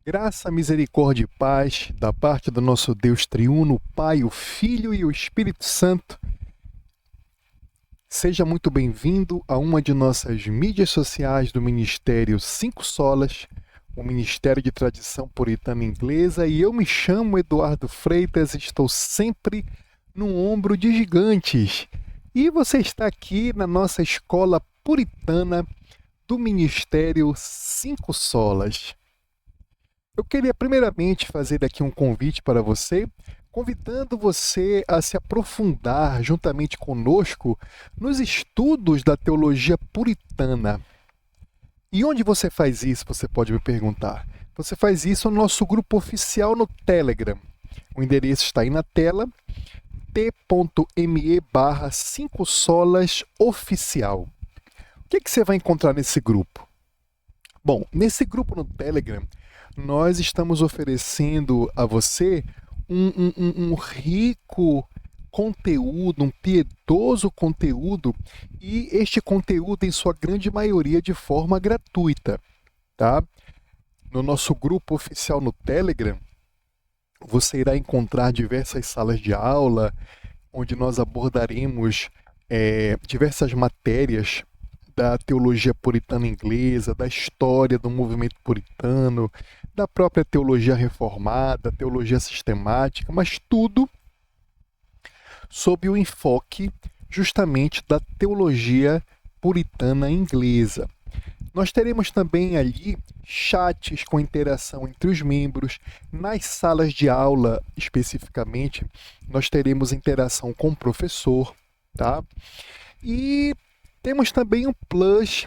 Graça, misericórdia e paz da parte do nosso Deus triuno, o Pai, o Filho e o Espírito Santo. Seja muito bem-vindo a uma de nossas mídias sociais do Ministério Cinco Solas, o Ministério de Tradição Puritana Inglesa, e eu me chamo Eduardo Freitas e estou sempre no ombro de gigantes. E você está aqui na nossa escola puritana do Ministério Cinco Solas. Eu queria primeiramente fazer aqui um convite para você, convidando você a se aprofundar juntamente conosco nos estudos da teologia puritana. E onde você faz isso, você pode me perguntar? Você faz isso no nosso grupo oficial no Telegram. O endereço está aí na tela, t.me/5solasoficial. O que você vai encontrar nesse grupo? Bom, nesse grupo no Telegram, nós estamos oferecendo a você um rico conteúdo, um piedoso conteúdo, e este conteúdo, em sua grande maioria, de forma gratuita, tá? No nosso grupo oficial no Telegram, você irá encontrar diversas salas de aula, onde nós abordaremos diversas matérias da teologia puritana inglesa, da história do movimento puritano, da própria teologia reformada, teologia sistemática, mas tudo sob o enfoque justamente da teologia puritana inglesa. Nós teremos também ali chats com interação entre os membros. Nas salas de aula, especificamente, nós teremos interação com o professor, tá? E temos também um plus,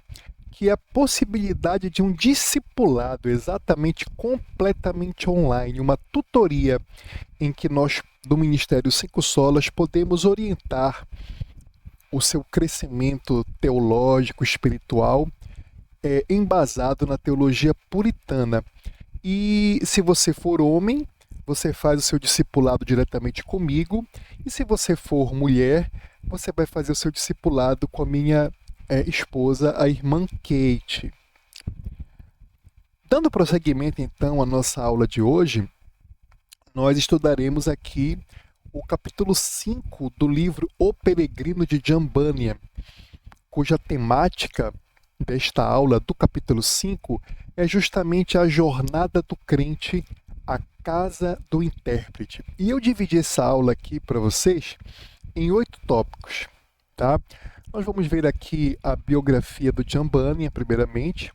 que é a possibilidade de um discipulado exatamente completamente online, uma tutoria em que nós, do Ministério Cinco Solas, podemos orientar o seu crescimento teológico, espiritual, embasado na teologia puritana. E se você for homem, você faz o seu discipulado diretamente comigo, e se você for mulher, você vai fazer o seu discipulado com a minha esposa, a irmã Kate. Dando prosseguimento, então, à nossa aula de hoje, nós estudaremos aqui o capítulo 5 do livro O Peregrino de John Bunyan, cuja temática desta aula do capítulo 5 é justamente a jornada do crente à casa do intérprete. E eu dividi essa aula aqui para vocês em 8 tópicos, tá? Nós vamos ver aqui a biografia do John Bunyan, primeiramente.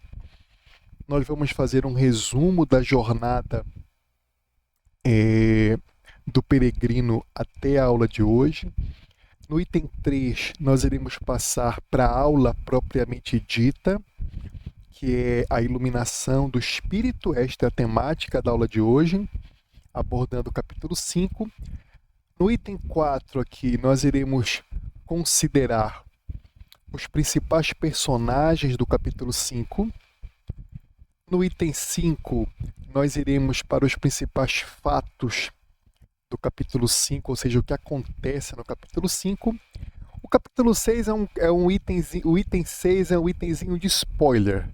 Nós vamos fazer um resumo da jornada do peregrino até a aula de hoje. No item 3, nós iremos passar para a aula propriamente dita, que é a iluminação do Espírito. Esta é a temática da aula de hoje, abordando o capítulo 5. No item 4 aqui, nós iremos considerar os principais personagens do capítulo 5. No item 5, nós iremos para os principais fatos do capítulo 5, ou seja, o que acontece no capítulo 5. O capítulo 6 é um itemzinho, o item 6 é um itemzinho de spoiler.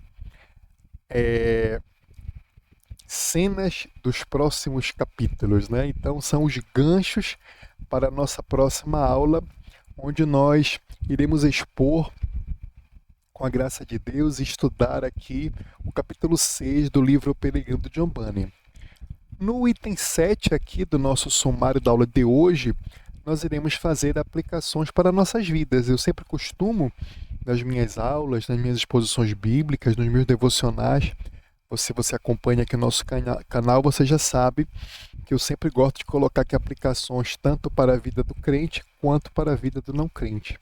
Cenas dos próximos capítulos, né? Então são os ganchos para a nossa próxima aula, onde nós iremos expor, com a graça de Deus, e estudar aqui o capítulo 6 do livro O Peregrino de John Bunyan. No item 7 aqui do nosso sumário da aula de hoje, nós iremos fazer aplicações para nossas vidas. Eu sempre costumo, nas minhas aulas, nas minhas exposições bíblicas, nos meus devocionais, se você acompanha aqui o nosso canal, você já sabe que eu sempre gosto de colocar aqui aplicações tanto para a vida do crente quanto para a vida do não crente.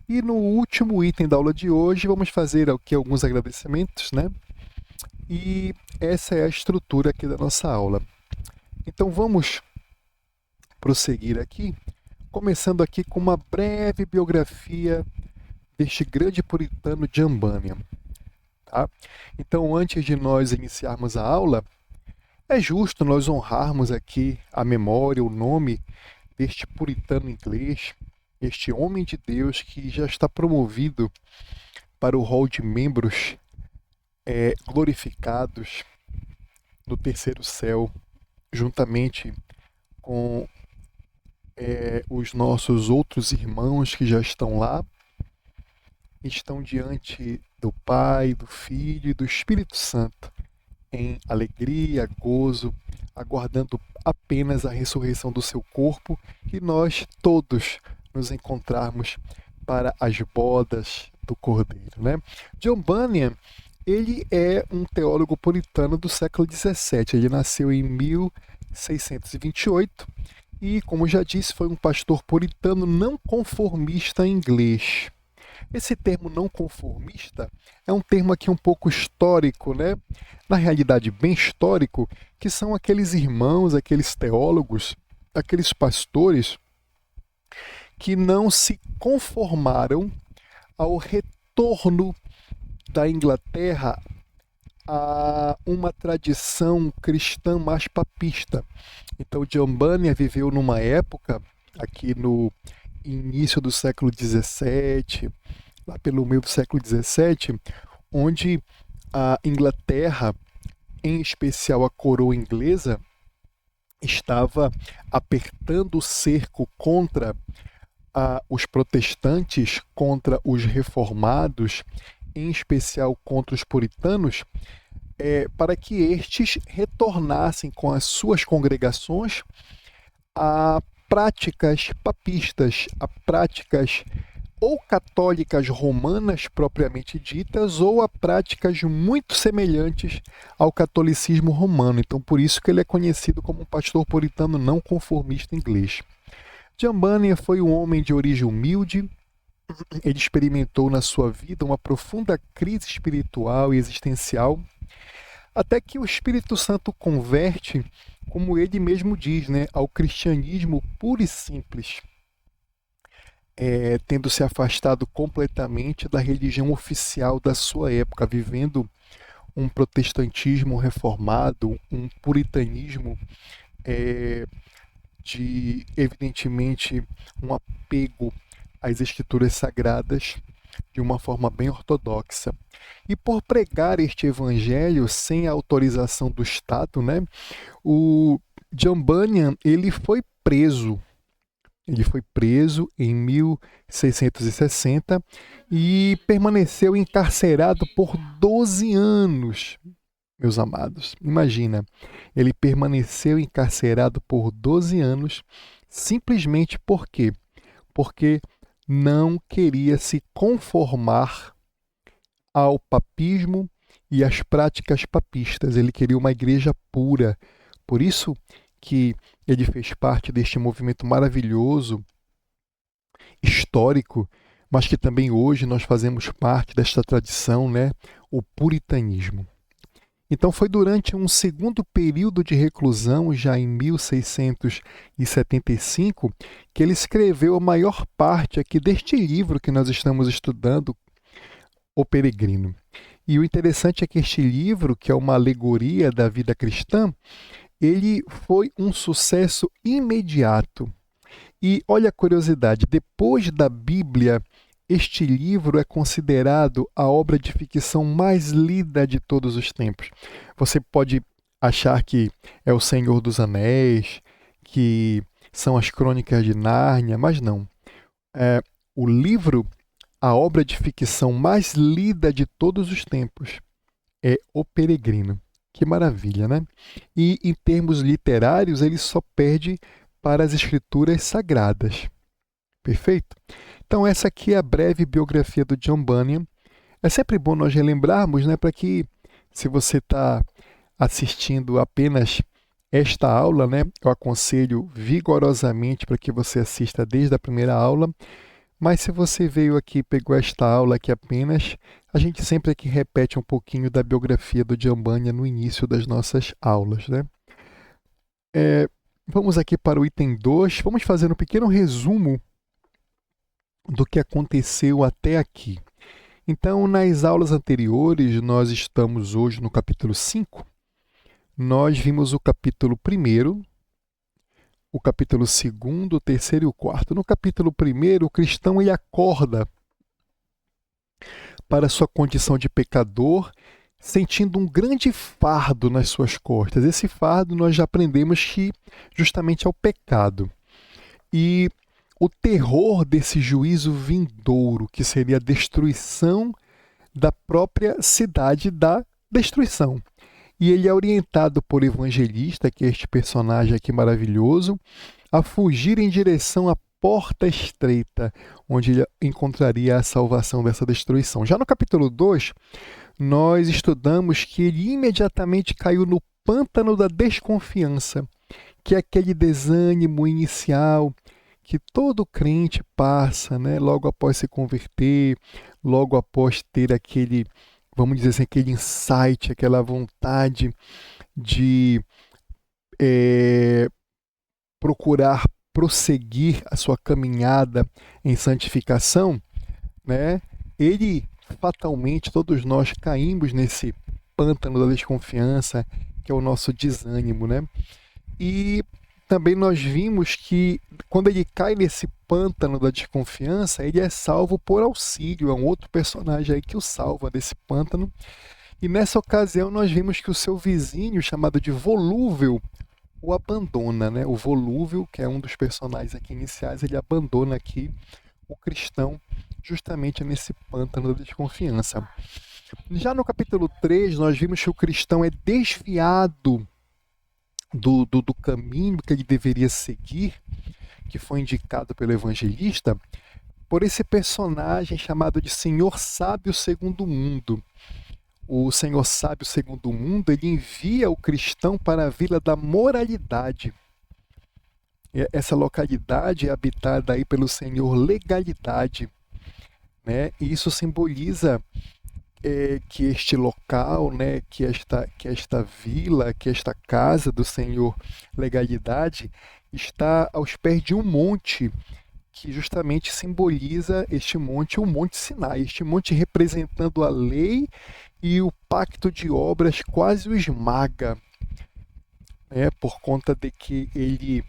E no último item da aula de hoje, vamos fazer aqui alguns agradecimentos, né? E essa é a estrutura aqui da nossa aula. Então vamos prosseguir aqui, começando aqui com uma breve biografia deste grande puritano John Bunyan. Tá? Então, antes de nós iniciarmos a aula, é justo nós honrarmos aqui a memória, o nome deste puritano inglês, este homem de Deus que já está promovido para o rol de membros glorificados no terceiro céu, juntamente com os nossos outros irmãos que já estão lá, estão diante do Pai, do Filho e do Espírito Santo, em alegria, gozo, aguardando apenas a ressurreição do seu corpo e nós todos nos encontrarmos para as bodas do Cordeiro, né? John Bunyan, ele é um teólogo puritano do século XVII. Ele nasceu em 1628 e, como já disse, foi um pastor puritano não conformista inglês. Esse termo não conformista é um termo aqui um pouco histórico, né? Na realidade, bem histórico, que são aqueles irmãos, aqueles teólogos, aqueles pastores que não se conformaram ao retorno da Inglaterra a uma tradição cristã mais papista. Então, John Bunyan viveu numa época, aqui no início do século XVII, lá pelo meio do século XVII, onde a Inglaterra, em especial a coroa inglesa, estava apertando o cerco contra os protestantes, contra os reformados, em especial contra os puritanos, para que estes retornassem com as suas congregações a práticas papistas, a práticas ou católicas romanas propriamente ditas, ou a práticas muito semelhantes ao catolicismo romano. Então, por isso que ele é conhecido como um pastor puritano não conformista inglês. John Bunyan foi um homem de origem humilde. Ele experimentou na sua vida uma profunda crise espiritual e existencial, até que o Espírito Santo o converte, como ele mesmo diz, né, ao cristianismo puro e simples, tendo se afastado completamente da religião oficial da sua época, vivendo um protestantismo reformado, um puritanismo de, evidentemente, um apego às escrituras sagradas de uma forma bem ortodoxa. E por pregar este evangelho sem a autorização do Estado, né, o John Bunyan, ele foi preso. Ele foi preso em 1660 e permaneceu encarcerado por 12 anos, meus amados. Imagina, ele permaneceu encarcerado por 12 anos simplesmente por quê? Porque não queria se conformar ao papismo e às práticas papistas. Ele queria uma igreja pura. Por isso que ele fez parte deste movimento maravilhoso, histórico, mas que também hoje nós fazemos parte desta tradição, né? O puritanismo. Então foi durante um segundo período de reclusão, já em 1675, que ele escreveu a maior parte aqui deste livro que nós estamos estudando, O Peregrino. E o interessante é que este livro, que é uma alegoria da vida cristã, ele foi um sucesso imediato. E olha a curiosidade, depois da Bíblia, este livro é considerado a obra de ficção mais lida de todos os tempos. Você pode achar que é O Senhor dos Anéis, que são as Crônicas de Nárnia, mas não. O livro, a obra de ficção mais lida de todos os tempos, é O Peregrino. Que maravilha, né? E em termos literários, ele só perde para as escrituras sagradas. Perfeito? Então essa aqui é a breve biografia do John Bunyan. É sempre bom nós relembrarmos, né, para que, se você está assistindo apenas esta aula, né, eu aconselho vigorosamente para que você assista desde a primeira aula. Mas se você veio aqui e pegou esta aula aqui apenas, a gente sempre aqui repete um pouquinho da biografia do John Bunyan no início das nossas aulas, né? Vamos aqui para o item 2. Vamos fazer um pequeno resumo do que aconteceu até aqui. Então, nas aulas anteriores, nós estamos hoje no capítulo 5. Nós vimos o capítulo 1º, o capítulo 2º, o 3º e o 4º. No capítulo 1º, o cristão ele acorda para sua condição de pecador, sentindo um grande fardo nas suas costas. Esse fardo nós já aprendemos que justamente é o pecado. E o terror desse juízo vindouro, que seria a destruição da própria cidade da destruição. E ele é orientado por Evangelista, que é este personagem aqui maravilhoso, a fugir em direção à porta estreita, onde ele encontraria a salvação dessa destruição. Já no capítulo 2, nós estudamos que ele imediatamente caiu no pântano da desconfiança, que é aquele desânimo inicial que todo crente passa, né? Logo após se converter, logo após ter aquele, vamos dizer assim, aquele insight, aquela vontade de procurar prosseguir a sua caminhada em santificação, né? Ele fatalmente, todos nós caímos nesse pântano da desconfiança, que é o nosso desânimo, né? E também nós vimos que quando ele cai nesse pântano da desconfiança, ele é salvo por auxílio, é um outro personagem aí que o salva desse pântano. E nessa ocasião nós vimos que o seu vizinho, chamado de Volúvel, o abandona, né? O Volúvel, que é um dos personagens aqui iniciais, ele abandona aqui o cristão justamente nesse pântano da desconfiança. Já no capítulo 3, nós vimos que o cristão é desviado do caminho que ele deveria seguir, que foi indicado pelo evangelista, por esse personagem chamado de Senhor Sábio Segundo o Mundo. O Senhor Sábio Segundo o Mundo, ele envia o cristão para a Vila da Moralidade. Essa localidade é habitada aí pelo Senhor Legalidade, né? E isso simboliza que este local, né, que esta vila, que esta casa do Senhor Legalidade está aos pés de um monte que justamente simboliza este monte, o Monte Sinai, este monte representando a lei, e o pacto de obras quase o esmaga, né, por conta de que ele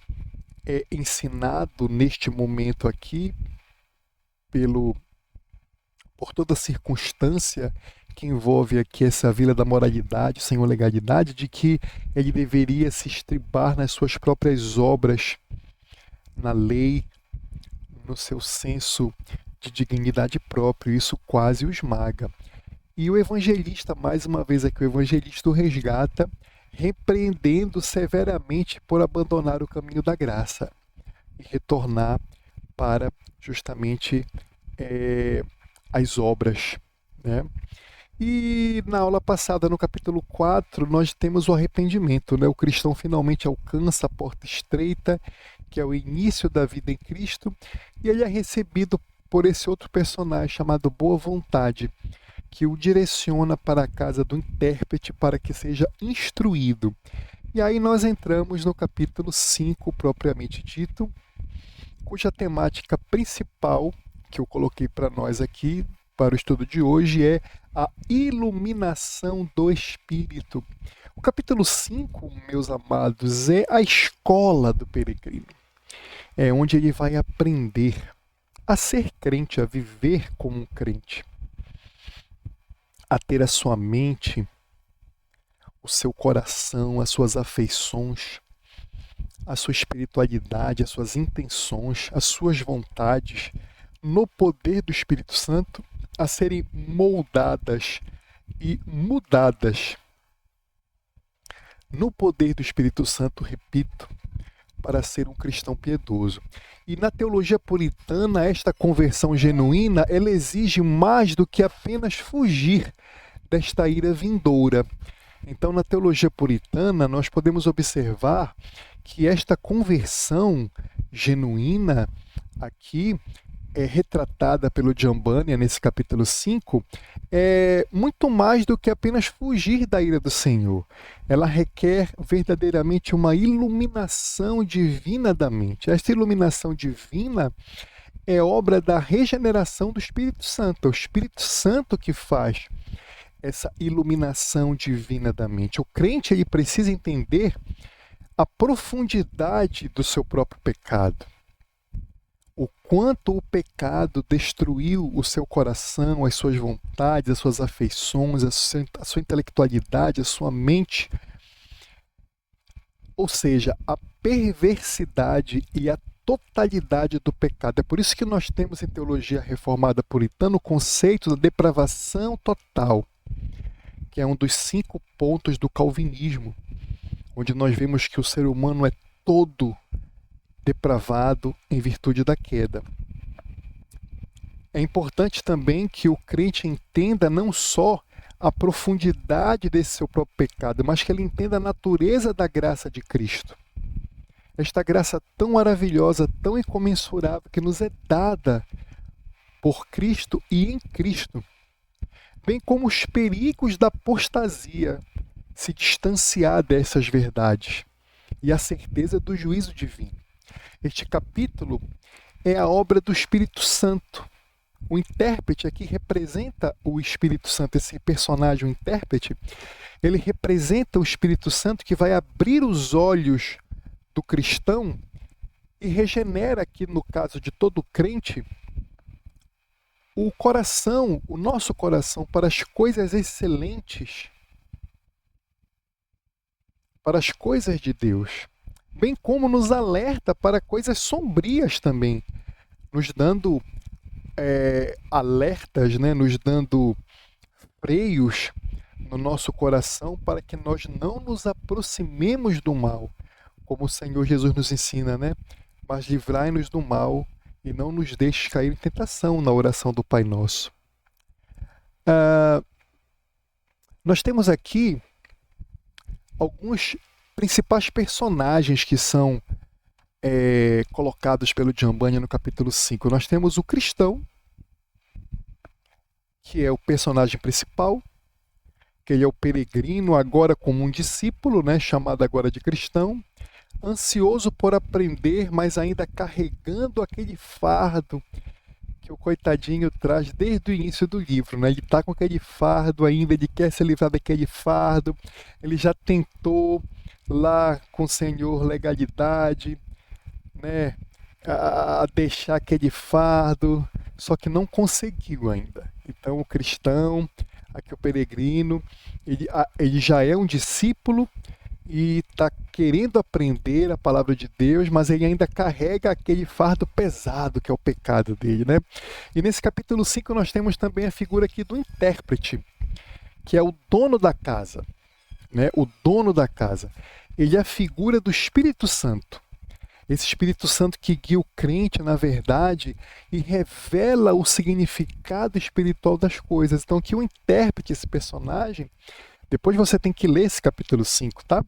é ensinado neste momento aqui por toda a circunstância que envolve aqui essa Vila da Moralidade, Senhor Legalidade, de que ele deveria se estribar nas suas próprias obras, na lei, no seu senso de dignidade próprio. Isso quase o esmaga. E o evangelista, mais uma vez aqui, o evangelista o resgata, repreendendo severamente por abandonar o caminho da graça e retornar para justamente as obras, né? E na aula passada, no capítulo 4, nós temos o arrependimento, né? O cristão finalmente alcança a porta estreita, que é o início da vida em Cristo, e ele é recebido por esse outro personagem chamado Boa Vontade, que o direciona para a casa do intérprete para que seja instruído. E aí nós entramos no capítulo 5, propriamente dito, cuja temática principal que eu coloquei para nós aqui, para o estudo de hoje, é a iluminação do Espírito. O capítulo 5, meus amados, é a escola do peregrino. É onde ele vai aprender a ser crente, a viver como um crente, a ter a sua mente, o seu coração, as suas afeições, a sua espiritualidade, as suas intenções, as suas vontades, no poder do Espírito Santo, a serem moldadas e mudadas no poder do Espírito Santo, repito, para ser um cristão piedoso. E na teologia puritana, esta conversão genuína, ela exige mais do que apenas fugir desta ira vindoura. Então, na teologia puritana, nós podemos observar que esta conversão genuína aqui é retratada pelo John Bunyan nesse capítulo 5, é muito mais do que apenas fugir da ira do Senhor. Ela requer verdadeiramente uma iluminação divina da mente. Esta iluminação divina é obra da regeneração do Espírito Santo. É o Espírito Santo que faz essa iluminação divina da mente. O crente, ele precisa entender a profundidade do seu próprio pecado, o quanto o pecado destruiu o seu coração, as suas vontades, as suas afeições, a sua intelectualidade, a sua mente. Ou seja, a perversidade e a totalidade do pecado. É por isso que nós temos em teologia reformada puritana o conceito da depravação total, que é um dos 5 pontos do calvinismo, onde nós vemos que o ser humano é todo depravado em virtude da queda. É importante também que o crente entenda não só a profundidade desse seu próprio pecado, mas que ele entenda a natureza da graça de Cristo. Esta graça tão maravilhosa, tão incomensurável, que nos é dada por Cristo e em Cristo, bem como os perigos da apostasia, se distanciar dessas verdades, e a certeza do juízo divino. Este capítulo é a obra do Espírito Santo. O intérprete aqui representa o Espírito Santo. Esse personagem, o intérprete, ele representa o Espírito Santo que vai abrir os olhos do cristão e regenera aqui, no caso de todo crente, o coração, o nosso coração, para as coisas excelentes, para as coisas de Deus, bem como nos alerta para coisas sombrias também, nos dando alertas, né? Nos dando freios no nosso coração para que nós não nos aproximemos do mal, como o Senhor Jesus nos ensina, né? Mas livrai-nos do mal e não nos deixes cair em tentação, na oração do Pai Nosso. Nós temos aqui alguns principais personagens que são colocados pelo John Bunyan no capítulo 5. Nós temos o cristão, que é o personagem principal, que ele é o peregrino, agora como um discípulo, né, chamado agora de cristão, ansioso por aprender, mas ainda carregando aquele fardo que o coitadinho traz desde o início do livro, né? Ele está com aquele fardo ainda, ele quer se livrar daquele fardo, ele já tentou lá com o Senhor legalidade, né, a deixar aquele fardo, só que não conseguiu ainda. Então o cristão, aqui o peregrino, ele já é um discípulo e está querendo aprender a palavra de Deus, mas ele ainda carrega aquele fardo pesado que é o pecado dele, né? E nesse capítulo 5 nós temos também a figura aqui do intérprete, que é o dono da casa, né? O dono da casa. Ele é a figura do Espírito Santo. Esse Espírito Santo que guia o crente na verdade e revela o significado espiritual das coisas. Então aqui o intérprete, esse personagem, depois você tem que ler esse capítulo 5, tá?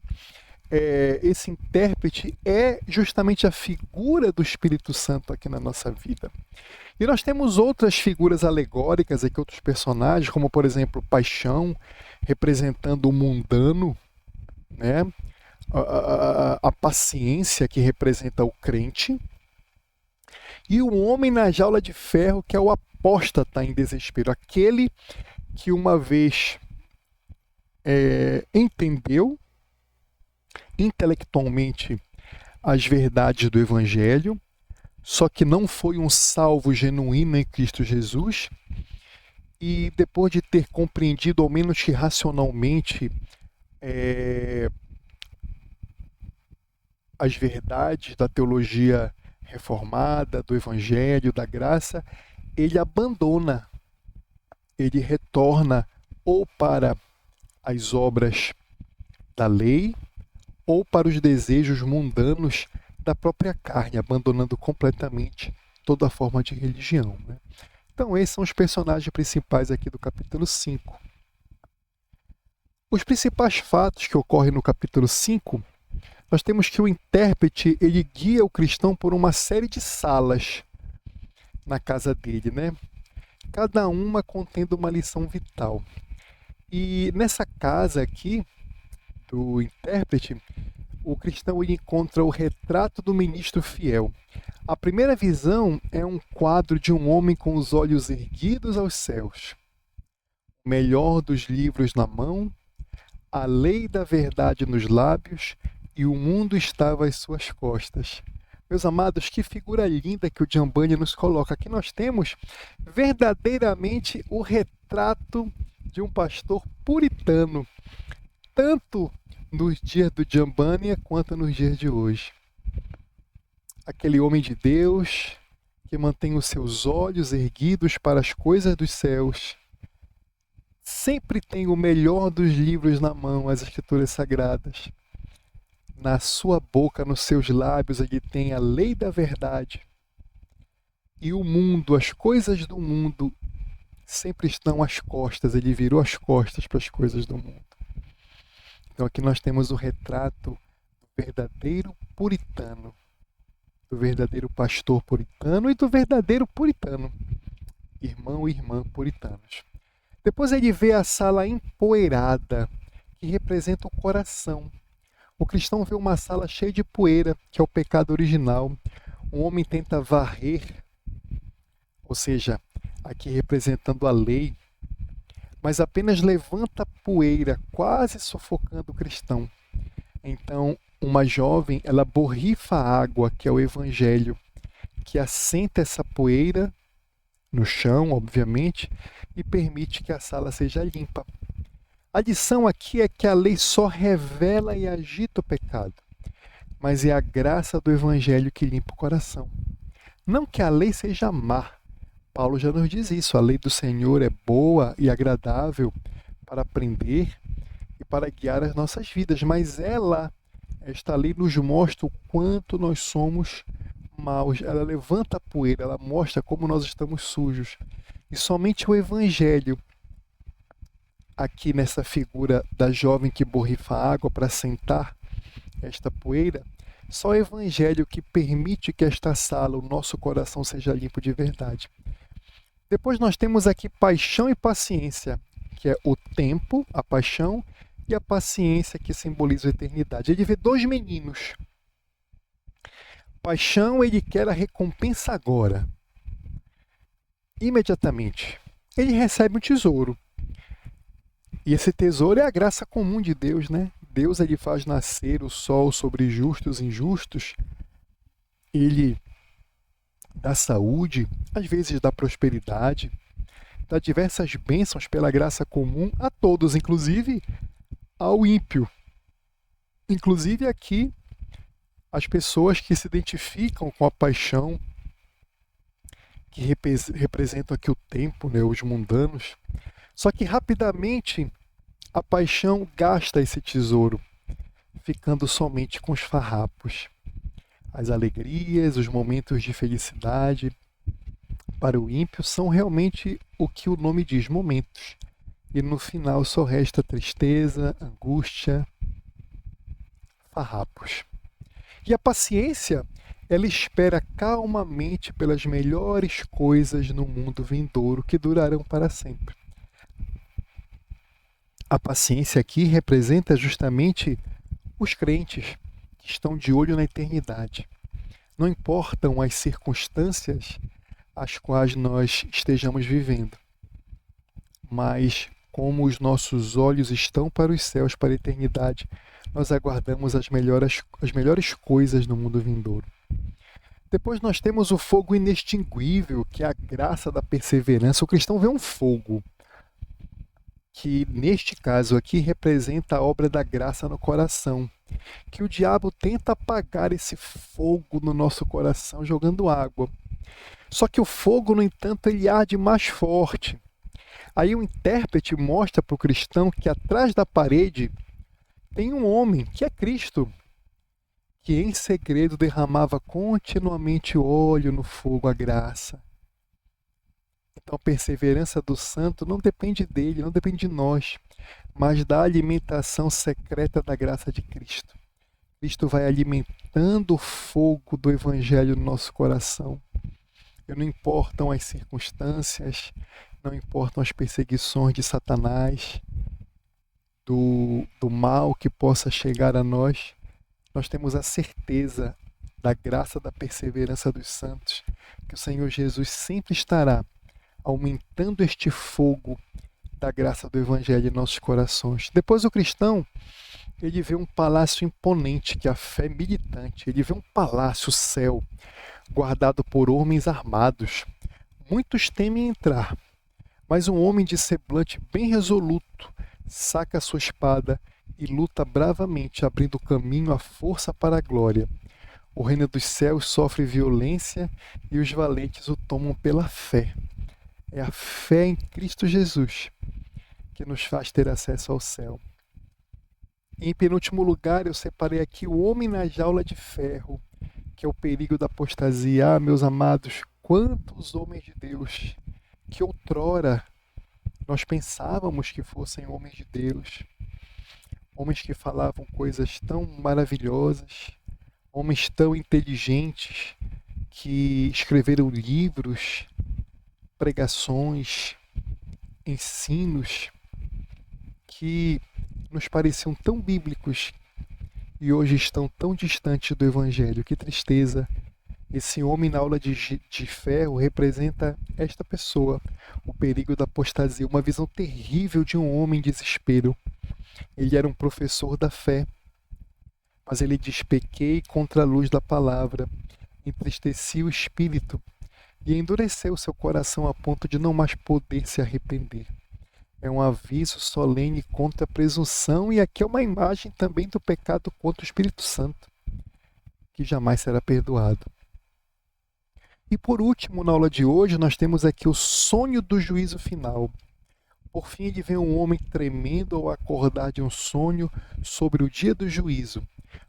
Esse intérprete é justamente a figura do Espírito Santo aqui na nossa vida. E nós temos outras figuras alegóricas aqui, outros personagens, como por exemplo Paixão, representando o mundano, né? A paciência, que representa o crente, e o homem na jaula de ferro, que é o apóstata em desespero, aquele que uma vez entendeu intelectualmente as verdades do Evangelho, só que não foi um salvo genuíno em Cristo Jesus, e depois de ter compreendido, ao menos que racionalmente, as verdades da teologia reformada, do Evangelho, da graça, ele abandona, ele retorna ou para as obras da lei ou para os desejos mundanos da própria carne, abandonando completamente toda forma de religião, né? Então esses são os personagens principais aqui do capítulo 5. Os principais fatos que ocorrem no capítulo 5, nós temos que o intérprete, ele guia o cristão por uma série de salas na casa dele, né? Cada uma contendo uma lição vital. E nessa casa aqui do intérprete, o cristão ele encontra o retrato do ministro fiel. A primeira visão é um quadro de um homem com os olhos erguidos aos céus, o melhor dos livros na mão, a lei da verdade nos lábios, e o mundo estava às suas costas. Meus amados, que figura linda que o Giambani nos coloca. Aqui nós temos verdadeiramente o retrato de um pastor puritano, tanto nos dias do Giambani quanto nos dias de hoje. Aquele homem de Deus que mantém os seus olhos erguidos para as coisas dos céus, sempre tem o melhor dos livros na mão, as Escrituras Sagradas. Na sua boca, nos seus lábios, ele tem a lei da verdade. E o mundo, as coisas do mundo, sempre estão às costas. Ele virou as costas para as coisas do mundo. Então aqui nós temos o retrato do verdadeiro puritano, do verdadeiro pastor puritano e do verdadeiro puritano, irmão e irmã puritanos. Depois ele vê a sala empoeirada, que representa o coração. O cristão vê uma sala cheia de poeira, que é o pecado original. Um homem tenta varrer, ou seja, aqui representando a lei, mas apenas levanta poeira, quase sufocando o cristão. Então, uma jovem, ela borrifa a água, que é o evangelho, que assenta essa poeira no chão, obviamente, e permite que a sala seja limpa. A lição aqui é que a lei só revela e agita o pecado, mas é a graça do evangelho que limpa o coração. Não que a lei seja má. Paulo já nos diz isso. A lei do Senhor é boa e agradável para aprender e para guiar as nossas vidas, mas esta lei nos mostra o quanto nós somos maus. Ela levanta a poeira, ela mostra como nós estamos sujos. E somente o evangelho, aqui nessa figura da jovem que borrifa água para sentar esta poeira, só o evangelho que permite que esta sala, o nosso coração, seja limpo de verdade. Depois nós temos aqui paixão e paciência, que é o tempo, a paixão, e a paciência, que simboliza a eternidade. Ele vê dois meninos. Paixão, ele quer a recompensa agora, imediatamente. Ele recebe um tesouro. E esse tesouro é a graça comum de Deus, né? Deus, ele faz nascer o sol sobre justos e injustos. Ele dá saúde, às vezes dá prosperidade, dá diversas bênçãos pela graça comum a todos, inclusive ao ímpio. Inclusive aqui, as pessoas que se identificam com a paixão, que representam aqui o tempo, né, os mundanos. Só que rapidamente a paixão gasta esse tesouro, ficando somente com os farrapos. As alegrias, os momentos de felicidade para o ímpio são realmente o que o nome diz, momentos. E no final só resta tristeza, angústia, farrapos. E a paciência, ela espera calmamente pelas melhores coisas no mundo vindouro que durarão para sempre. A paciência aqui representa justamente os crentes que estão de olho na eternidade. Não importam as circunstâncias as quais nós estejamos vivendo, mas como os nossos olhos estão para os céus, para a eternidade, nós aguardamos as melhores coisas no mundo vindouro. Depois nós temos o fogo inextinguível, que é a graça da perseverança. O cristão vê um fogo, que neste caso aqui representa a obra da graça no coração, que o diabo tenta apagar esse fogo no nosso coração jogando água. Só que o fogo, no entanto, ele arde mais forte. Aí o intérprete mostra para o cristão que atrás da parede tem um homem, que é Cristo, que em segredo derramava continuamente óleo no fogo, a graça. Então a perseverança do santo não depende dele, não depende de nós, mas da alimentação secreta da graça de Cristo. Cristo vai alimentando o fogo do Evangelho no nosso coração. E não importam as circunstâncias, não importam as perseguições de Satanás, do mal que possa chegar a nós, nós temos a certeza da graça da perseverança dos santos, que o Senhor Jesus sempre estará aumentando este fogo da graça do Evangelho em nossos corações. Depois o cristão, ele vê um palácio imponente, que é a fé militante. Ele vê um palácio, o céu, guardado por homens armados. Muitos temem entrar, mas um homem de semblante bem resoluto saca sua espada e luta bravamente, abrindo caminho à força para a glória. O reino dos céus sofre violência e os valentes o tomam pela fé. É a fé em Cristo Jesus que nos faz ter acesso ao céu. Em penúltimo lugar, eu separei aqui o homem na jaula de ferro, que é o perigo da apostasia. Ah, meus amados, quantos homens de Deus que outrora nós pensávamos que fossem homens de Deus, homens que falavam coisas tão maravilhosas, homens tão inteligentes, que escreveram livros, pregações, ensinos, que nos pareciam tão bíblicos e hoje estão tão distantes do Evangelho. Que tristeza! Esse homem na aula de ferro representa esta pessoa, o perigo da apostasia, uma visão terrível de um homem em desespero. Ele era um professor da fé, mas ele diz: pequei contra a luz da palavra, entristeci o espírito e endureceu seu coração a ponto de não mais poder se arrepender. É um aviso solene contra a presunção, e aqui é uma imagem também do pecado contra o Espírito Santo, que jamais será perdoado. E por último, na aula de hoje, nós temos aqui o sonho do juízo final. Por fim, ele vê um homem tremendo ao acordar de um sonho sobre o dia do juízo.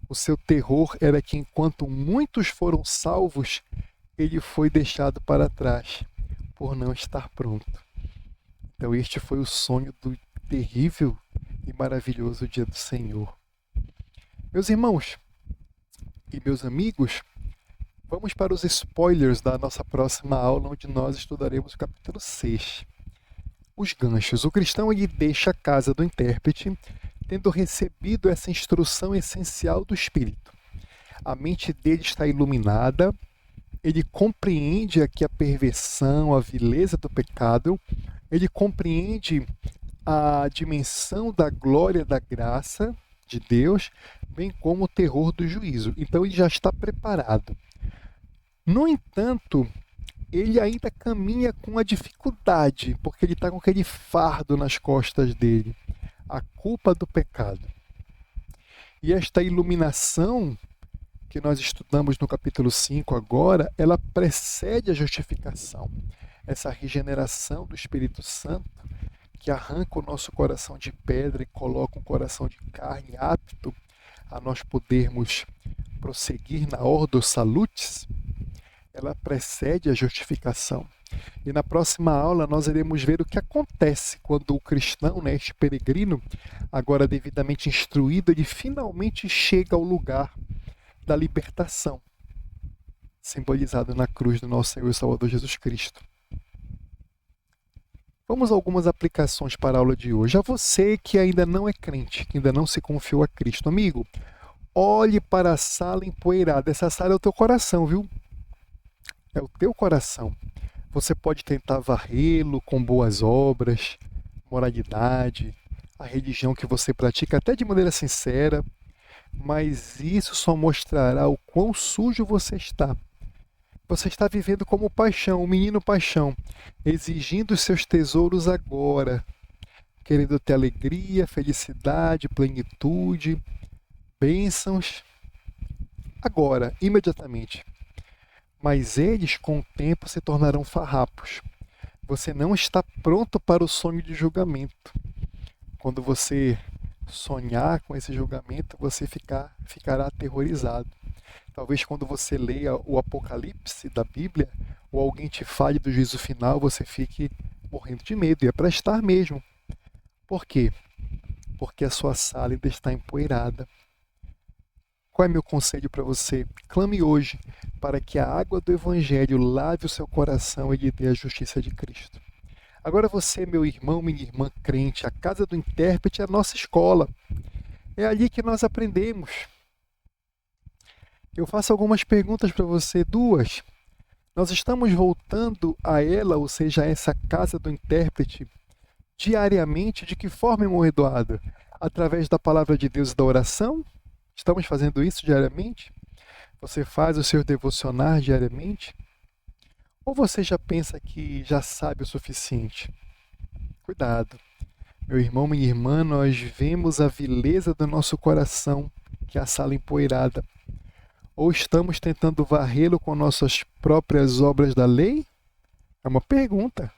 O seu terror era que, enquanto muitos foram salvos, ele foi deixado para trás, por não estar pronto. Então este foi o sonho do terrível e maravilhoso dia do Senhor. Meus irmãos e meus amigos, vamos para os spoilers da nossa próxima aula, onde nós estudaremos o capítulo 6. Os ganchos. O cristão, ele deixa a casa do intérprete, tendo recebido essa instrução essencial do Espírito. A mente dele está iluminada, ele compreende aqui a perversão, a vileza do pecado, ele compreende a dimensão da glória da graça de Deus, bem como o terror do juízo. Então ele já está preparado. No entanto, ele ainda caminha com a dificuldade, porque ele está com aquele fardo nas costas dele, a culpa do pecado. E esta iluminação que nós estudamos no capítulo 5 agora, ela precede a justificação. Essa regeneração do Espírito Santo, que arranca o nosso coração de pedra e coloca um coração de carne apto a nós podermos prosseguir na Ordo Salutis, ela precede a justificação. E na próxima aula nós iremos ver o que acontece quando o cristão, este peregrino, agora devidamente instruído, ele finalmente chega ao lugar da libertação, simbolizado na cruz do nosso Senhor e Salvador Jesus Cristo. Vamos a algumas aplicações para a aula de hoje. A você que ainda não é crente, que ainda não se confiou a Cristo. Amigo, olhe para a sala empoeirada. Essa sala é o teu coração, viu? É o teu coração. Você pode tentar varrê-lo com boas obras, moralidade, a religião que você pratica, até de maneira sincera, mas isso só mostrará o quão sujo você está. Você está vivendo como paixão, um menino paixão, exigindo os seus tesouros agora, querendo ter alegria, felicidade, plenitude, bênçãos, agora, imediatamente. Mas eles, com o tempo, se tornarão farrapos. Você não está pronto para o sonho de julgamento. Quando você sonhar com esse julgamento, você ficará aterrorizado. Talvez quando você leia o Apocalipse da Bíblia, ou alguém te fale do juízo final, você fique morrendo de medo. E é para estar mesmo. Por quê? Porque a sua sala ainda está empoeirada. Qual é meu conselho para você? Clame hoje para que a água do Evangelho lave o seu coração e lhe dê a justiça de Cristo. Agora você, meu irmão, minha irmã crente, a casa do intérprete é a nossa escola. É ali que nós aprendemos. Eu faço algumas perguntas para você, duas. Nós estamos voltando a ela, ou seja, a essa casa do intérprete, diariamente. De que forma, irmão Eduardo? através da palavra de Deus e da oração? Estamos fazendo isso diariamente? Você faz os seus devocionais diariamente? Ou você já pensa que já sabe o suficiente? Cuidado, meu irmão, minha irmã, nós vemos a vileza do nosso coração, que é a sala empoeirada. Ou estamos tentando varrê-lo com nossas próprias obras da lei? É uma pergunta.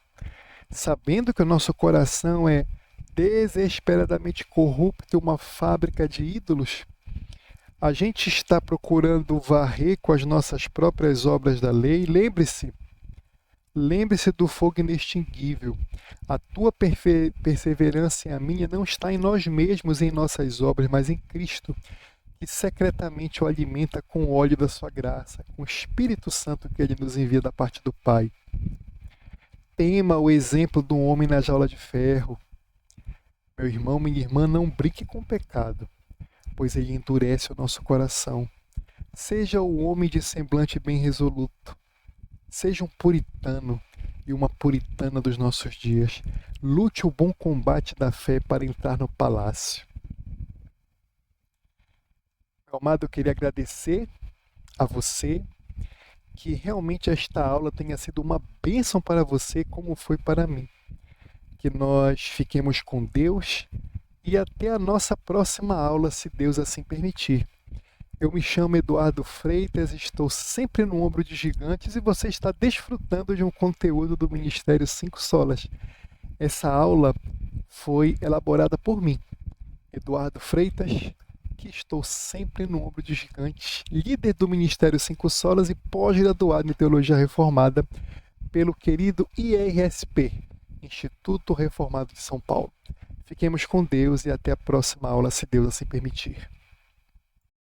Sabendo que o nosso coração é desesperadamente corrupto, uma fábrica de ídolos, a gente está procurando varrer com as nossas próprias obras da lei? Lembre-se do fogo inextinguível. A tua perseverança e a minha não está em nós mesmos, em nossas obras, mas em Cristo, que secretamente o alimenta com o óleo da sua graça, com o Espírito Santo que ele nos envia da parte do Pai. Tema o exemplo de um homem na jaula de ferro. Meu irmão, minha irmã, não brinque com o pecado, pois ele endurece o nosso coração. Seja o homem de semblante bem resoluto. Seja um puritano e uma puritana dos nossos dias. Lute o bom combate da fé para entrar no palácio. Meu amado, eu queria agradecer a você, que realmente esta aula tenha sido uma bênção para você, como foi para mim. Que nós fiquemos com Deus e até a nossa próxima aula, se Deus assim permitir. Eu me chamo Eduardo Freitas, estou sempre no ombro de gigantes e você está desfrutando de um conteúdo do Ministério 5 Solas. Essa aula foi elaborada por mim, Eduardo Freitas, que estou sempre no ombro de gigantes, líder do Ministério 5 Solas e pós-graduado em Teologia Reformada pelo querido IRSP, Instituto Reformado de São Paulo. Fiquemos com Deus e até a próxima aula, se Deus assim permitir.